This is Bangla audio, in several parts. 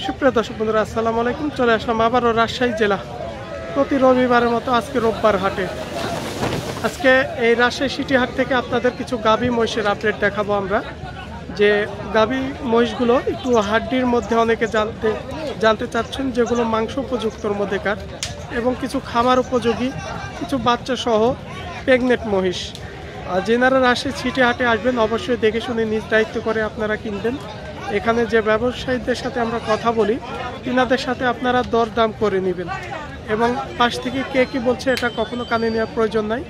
সুপ্রিয় দর্শক বন্ধুরা আসসালামু আলাইকুম। চলে আসলাম আবারও রাজশাহী জেলা প্রতি রবিবারের মতো আজকে রোববার হাটে। আজকে এই রাজশাহী সিটি হাট থেকে আপনাদের কিছু গাভী মহিষের আপডেট দেখাবো আমরা। যে গাভী মহিষগুলো একটু হাড্ডির মধ্যে অনেকে জানতে চাচ্ছেন, যেগুলো মাংস উপযুক্তর মধ্যেকার এবং কিছু খামার উপযোগী, কিছু বাচ্চা সহ প্রেগনেন্ট মহিষ। যেনারা রাজশাহী সিটি হাটে আসবেন অবশ্যই দেখে শুনে নিজ দায়িত্ব করে আপনারা কিনবেন। এখানে যে ব্যবসায়ীদের সাথে আমরা কথা বলি তিনাদের সাথে আপনারা দরদাম করে নেবেন, এবং পাশ থেকে কে কী বলছে এটা কখনো কানে নেওয়ার প্রয়োজন নাই।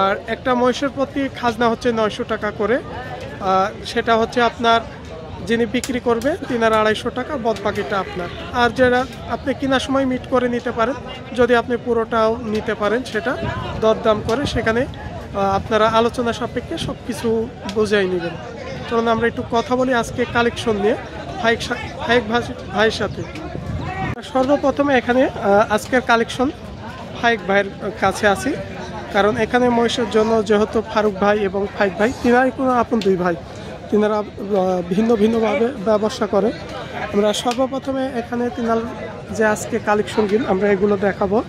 আর একটা মহিষের প্রতি খাজনা হচ্ছে 900 টাকা করে, সেটা হচ্ছে আপনার যিনি বিক্রি করবে তিনারা 250 টাকা, বদ বাকিটা আপনার। আর যারা আপনি কেনার সময় মিট করে নিতে পারেন, যদি আপনি পুরোটাও নিতে পারেন সেটা দরদাম করে সেখানে আপনারা আলোচনা সাপেক্ষে সব কিছু বুঝাই নেবেন। চলুন আমরা একটু কথা বলি আজকে কালেকশন নিয়ে ফাইক ভাইয়ের সাথে। সর্বপ্রথমে এখানে আজকের কালেকশন ফাইক ভাইয়ের কাছে আছি, কারণ এখানে মহিষের জন্য যেহেতু ফারুক ভাই এবং ফাইক ভাই তিনারাই কোনো আপন দুই ভাই, তিনারা ভিন্ন ভিন্নভাবে ব্যবসা করে। আমরা সর্বপ্রথমে এখানে তিনার যে আজকে কালেকশনগুলো আমরা এগুলো দেখাবো।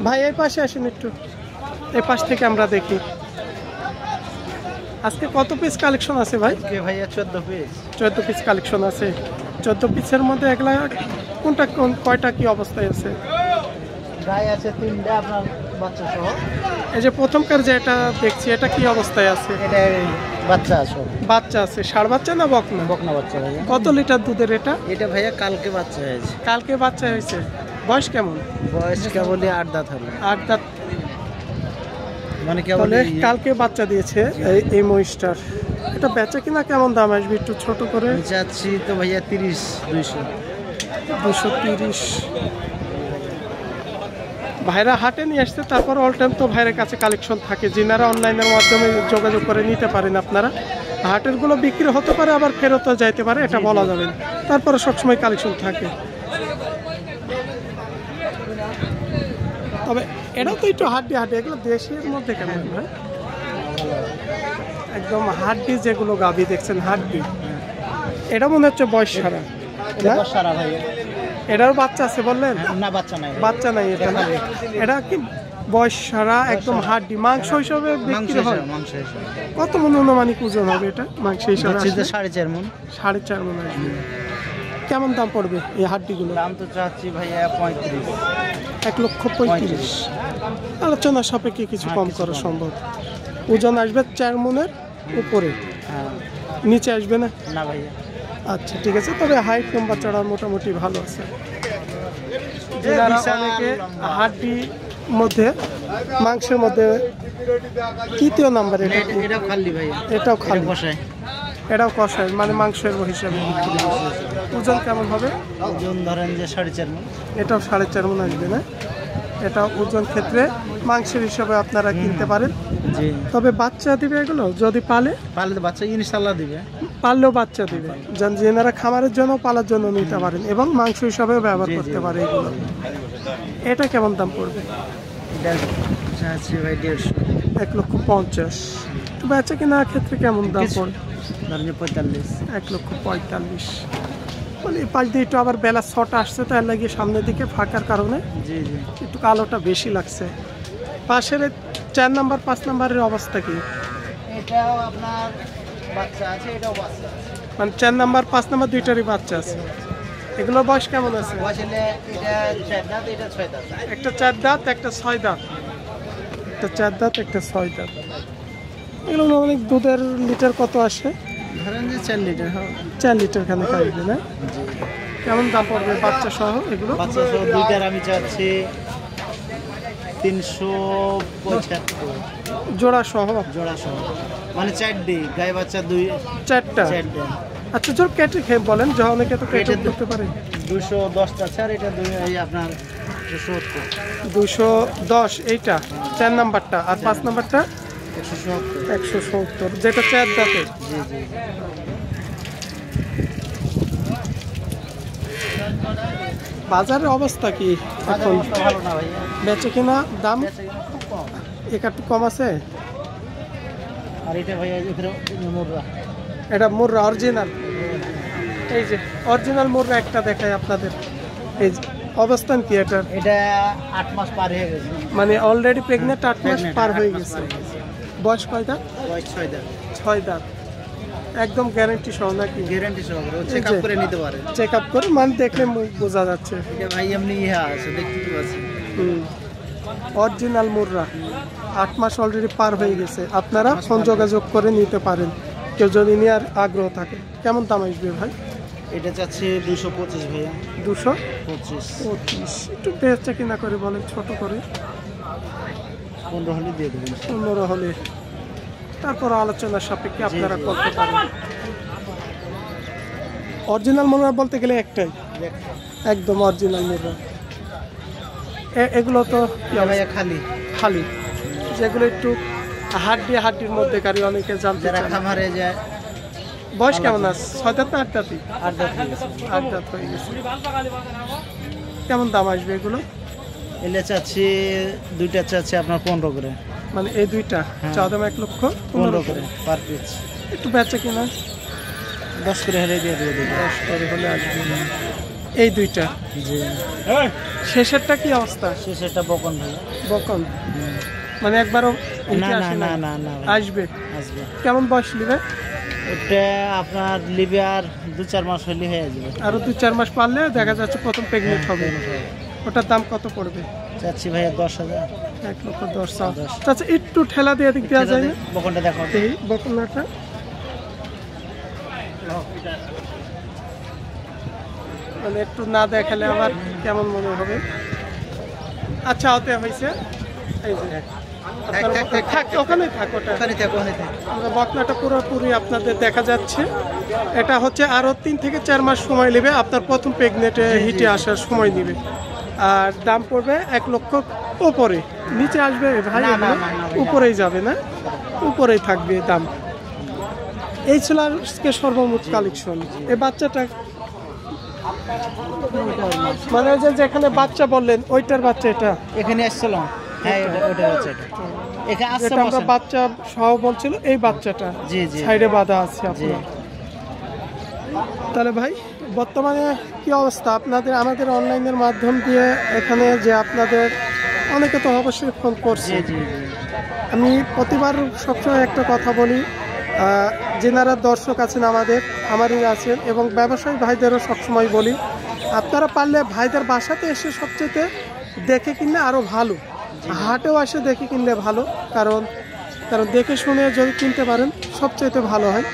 ভাই এই পাশে আসেন একটু, এই পাশ থেকে আমরা দেখি আজকে কত পিস কালেকশন আছে ভাই? ভাইয়া 14 পিস কালেকশন আছে। 14 পিসের মধ্যে এগুলা কোনটা কয়টা কি অবস্থায় আছে? গাই আছে 3টা আপনার বাচ্চা সহ। এই যে প্রথমকার যে এটা দেখছি এটা কি অবস্থায় আছে? এটা বাচ্চা আছে। বাচ্চা আছে, ষাঁড় বাচ্চা না বকনা? বকনা বাচ্চা ভাইয়া। কত লিটার দুধের এটা? এটা ভাইয়া কালকে বাচ্চা হয়েছে। কালকে বাচ্চা হয়েছে। বয়স কেমন? বয়স কেবলই 8 দাঁত হবে। 8 দাঁত মানে কেবল কালকে বাচ্চা দিয়েছে এই মহিষটার। এটা বেচা কিনা কেমন দাম আসবে একটু ছোট করে? যাচ্ছি তো ভাইয়া 230। ভাইরা হাটে নিয়ে আসছে, তারপর অল টাইম তো ভাইয়ের কাছে কালেকশন থাকে, যিনারা অনলাইনের মাধ্যমে যোগাযোগ করে নিতে পারেন আপনারা। হাটেরগুলো বিক্রি হতে পারে আবার ফেরতও যাইতে পারে, এটা বলা যাবে না, তারপরে সবসময় কালেকশন থাকে। তবে এটাও তো একটু হাড্ডি এগুলো দেশের মধ্যে কেমন ভাই? একদম হাড্ডি যেগুলো গাভী দেখছেন হাড্ডি, এটা মনে হচ্ছে বয়স সারা। এটার বাচ্চা আছে বললেন? না বাচ্চা নাই, বাচ্চা নাই। এটা না, এটা কি বয়স সারা একদম হাড্ডি, মাংস হিসাবে বিক্রি হয়? কত মন অনুমানিক ওজন হবে এটা মাংস হিসাবে? 4.5 মন। 4.5 মন আসবে। কেমন দাম পড়বে এই হাড্ডিগুলো? দাম তো চাচ্ছি ভাইয়া 35। 1,35,000। আলোচনা সাপেক্ষে কিছু কম করা সম্ভব। ওজন আসবে 4 মনের উপরে, নিচে আসবে না? না ভাইয়া। আচ্ছা ঠিক আছে, তবে হাইট লম্বা চড়া মোটামুটি ভালো আছে। অনেকে হাড্ডি মধ্যে মাংসের মধ্যে তৃতীয় নাম্বার, এটাও খালি ভাইয়া। এটাও খালি, এটাও কষায়, মানে মাংসের হিসাবে বিক্রি। ওজন কেমন হবে? ওজন ধরেন যে 4.5 মন। এটাও 4.5 মন আসবে না? এটা ওজন ক্ষেত্রে মাংসের হিসাবে আপনারা কিনতে পারেন। তবে বাচ্চা দিবে এগুলো যদি পালে বাচ্চা ইনশাআল্লাহ দিবে, পাললেও বাচ্চা দিবে। যেনারা খামারের জন্য পালার জন্য নিতে পারেন এবং মাংস হিসাবে ব্যবহার করতে পারে এগুলো। এটা কেমন দাম পড়বে? 1,50,000। বেচা কেনার ক্ষেত্রে কেমন দাম পড়বে? 1,45,000। মানে পাশ দিয়ে একটু আবার বেলা 6টা আসছে, তার লাগিয়ে সামনের দিকে ফাঁকার কারণে একটু কালোটা বেশি লাগছে। পাশের 4 নাম্বার 5 নাম্বারের অবস্থা কি? এটাও আপনার বাচ্চা আছে, এটাও বাচ্চা আছে। মানে 4 নাম্বার 5 নাম্বার দুইটারই বাচ্চা আছে। এগুলোর বয়স কেমন আছে? এটা 4 দাঁত, এটা 6 দাঁত। একটা 4 দাঁত, একটা 6 দাঁত। একটা 4 দাঁত, একটা 6 দাঁত। এগুলো অনেক দুধের লিটার কত আসে? ধরেন যে 4 লিটার। 4 লিটার খানে আসবে না? কেমন দাম পড়বে বাচ্চা সহ এগুলো? বাচ্চা সহ দুইটার আমি চাচ্ছি 375। জোড়া সহ? জোড়া সহ মানে 4ডি গাই বাচ্চা 4টা। আচ্ছা জোর কেটে খেয়ে বলেন, যে অনেকে তো কেটে করতে পারে। 210 আছে, আর এটা আপনার 210 এইটা 4 নাম্বারটা, আর 5 নাম্বারটা 170, যেটা 4 দাঁতের। বাজারের অবস্থা কি বাজার এখন? অবস্থা ভালো না ভাইয়া, বেচে কিনা দাম বেচা কিনা খুব কম। একটু কম আছে। আর এটা ভাইয়া এখানে মুররা, এটা মুররা অরিজিনাল, এই যে অরিজিনাল মুররা একটা দেখায় আপনাদের। এই যে অবস্থান কি এটার? এটা 8 মাস পার হয়ে গেছে। মানে অলরেডি প্রেগনেন্ট, 8 মাস Pregnant, পার 8 হয়ে মাস গেছে। পার হয়ে গেছে। বয়স কয়টা? বয়স 6 দাঁত। 6 দাঁত, একদম গ্যারান্টি সহ নাকি? গ্যারান্টি সহকারে এই চেক যে। আপ করে নিতে পারে। চেক আপ করে মানে দেখলে বোঝা যাচ্ছে। এটা ভাই এমনি ইহা আছে, দেখতে তো পাচ্ছেন। অরিজিনাল মুররা 8 মাস অলরেডি পার হয়ে গেছে। আপনারা ফোন যোগাযোগ করে নিতে পারেন কেউ যদি নেওয়ার আগ্রহ থাকে। কেমন দাম আসবে ভাই? এটা চাচ্ছে 225 ভাইয়া। 225। একটু বেচা কিনা করে বলেন, ছোট করে 15 হলে দিয়ে দেবেন। 15 হলে তারপর আলোচনার সাপেক্ষে আপনারা করতে পারেন। অরিজিনাল মুররা বলতে গেলে একটাই, একদম অরিজিনাল মুররা। এগুলো তো কি এটা ভাইয়া খালি, খালি, যেগুলো একটু হাড্ডির মধ্যে কারি অনেকে জানতে যারা চান। খামারে যায়। বয়স কেমন আছে? 6 দাঁত না 8 দাঁতই? 8 দাঁত হয়ে গেছে। 8 দাঁত হয়ে গেছে। কেমন দাম আসবে এগুলো? এলে চাচ্ছি, দুইটা চাচ্ছি আপনার 15 করে। মানে এই দুইটা হ্যাঁ। চাওয়া দাম 1,15,000 15 করে পার পিস। একটু বেচে কিনা 10 করে হলে দিয়ে দেবো। 10 করে হলে আসবে। এই দুইটা জি। শেষেরটা কি অবস্থা? সেটা বকন ভাইয়া। বকন মানে একবারও না উঠে না আসে না না? না না ভাই, আসবে। আসবে। কেমন বয়স নিবে? ওটা আপনার লিবে আর 2-4 মাস হলে হয়ে যাবে। আরো 2-4 মাস পারলে দেখা যাচ্ছে প্রথম প্রেগনেন্ট হবে। ওটার দাম কত পড়বে? চাচ্ছি ভাইয়া 10,000। 1,10,000। আচ্ছা একটু ঠেলা দিয়ে দিক দেওয়া যায় না? বকনটা দেখো। এই বকনাটা মানে একটু না দেখালে আমার কেমন মনে হবে। আচ্ছা ওতে হয়েছে, এই যে থাক, ওখানেই থাক। ওটা ওখানে থাকো, ওখানে থাকো। আমরা বকনাটা পুরোপুরি আপনাদের দেখা যাচ্ছে। এটা হচ্ছে আরো 3 থেকে 4 মাস সময় নেবে, আপনার প্রথম প্রেগনেন্টে হিটে আসার সময় নেবে। আর দাম পড়বে 1 লক্ষ উপরে। নিচে আসবে ভাই? না, না, এগুলো না, না ভাই, উপরেই যাবে না? উপরেই থাকবে দাম। এই ছিল আজকে সর্বমোট কালেকশন। এই বাচ্চাটা মানে ওই যে যেখানে বাচ্চা বললেন ওইটার বাচ্চা এটা? এখানে আসছিল। হ্যাঁ ওটা হচ্ছে এটা। এখানে আসছে যেটা আমরা বসেন। বাচ্চা সহ বলছিল এই বাচ্চাটা জি জি সাইডে বাঁধা আছে জি। আপনার। তাহলে ভাই বর্তমানে কি অবস্থা আপনাদের? আমাদের অনলাইনের মাধ্যম দিয়ে এখানে যে আপনাদের অনেকে তো অবশ্যই ফোন করছে। জি জি জি। আমি প্রতিবার সবসময় একটা কথা বলি, যেনারা দর্শক আছেন আমারই আছেন এবং ব্যবসায়ী ভাইদেরও সবসময় বলি, আপনারা পারলে ভাইদের বাসাতে এসে সবচেয়ে দেখে কিনলে আরও ভালো, হাটেও এসে দেখে কিনলে ভালো। কারণ দেখে শুনে যদি কিনতে পারেন সবচেয়ে ভালো হয়।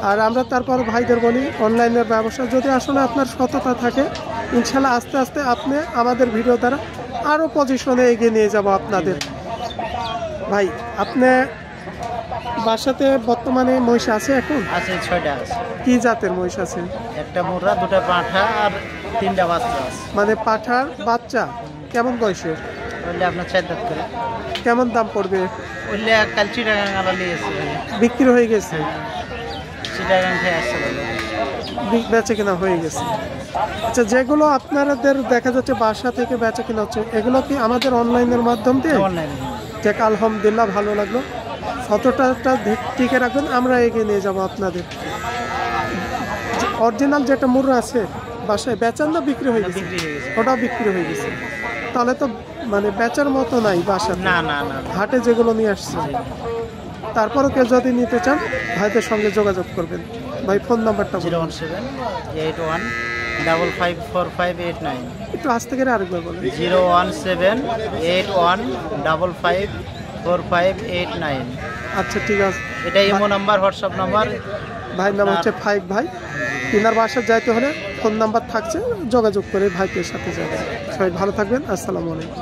আর আমরা তারপর ভাইদের বলি, অনলাইনের ব্যবসা যদি আসলে আপনার সততা থাকে, ইনশাল্লাহ আস্তে আস্তে আপনি আমাদের ভিডিও দ্বারা আরও পজিশনে এগিয়ে নিয়ে যাব আপনাদের। ভাই আপনি বাসাতে বর্তমানে মহিষ আছে এখন? আছে 6টা আছে। কি জাতের মহিষ আছে? একটা মুররা, 2টা পাঁঠা আর 3টা বাচ্চা আছে। মানে পাঠার বাচ্চা কেমন বয়সের? বললে আপনার 4 দাঁত করে। কেমন দাম পড়বে? বললে কাল চিটাগাং আলা নিয়েছে, বিক্রি হয়ে গেছে? চিটাগাং খেয়ে আসছে বলে। বেচে কেনা হয়ে গেছে। আচ্ছা যেগুলো আপনাদের দেখা যাচ্ছে বাসা থেকে বেচে কেনা হচ্ছে, এগুলো কি আমাদের অনলাইনের মাধ্যম দিয়ে? অনলাইনে। যাক আলহামদুলিল্লাহ, ভালো লাগলো। সততাটা টিকে রাখবেন, আমরা এগিয়ে নিয়ে যাব আপনাদের। অরিজিনাল যেটা মুররা আছে বাসায় বেচার না বিক্রি হয়ে গেছে? বিক্রি হয়ে গেছে। ওটাও বিক্রি হয়ে গেছে। তাহলে তো মানে বেচার মতো নাই বাসা, না না না। হাটে যেগুলো নিয়ে আসছে। তারপরও কেউ যদি নিতে চান ভাইদের সঙ্গে যোগাযোগ করবেন। ভাই ফোন নাম্বারটা 01781554589। একটু আজ থেকে আরেকবার বলেন। 01781554589। আচ্ছা ঠিক আছে। এটা ইমো নাম্বার, হোয়াটসঅ্যাপ নাম্বার। ভাই নাম হচ্ছে ফাইভ ভাই। তিনার বাসায় যাইতে হলে ফোন নাম্বার থাকছে, যোগাযোগ করে ভাইকে সাথে যাবেন। সবাই ভালো থাকবেন। আসসালামু আলাইকুম।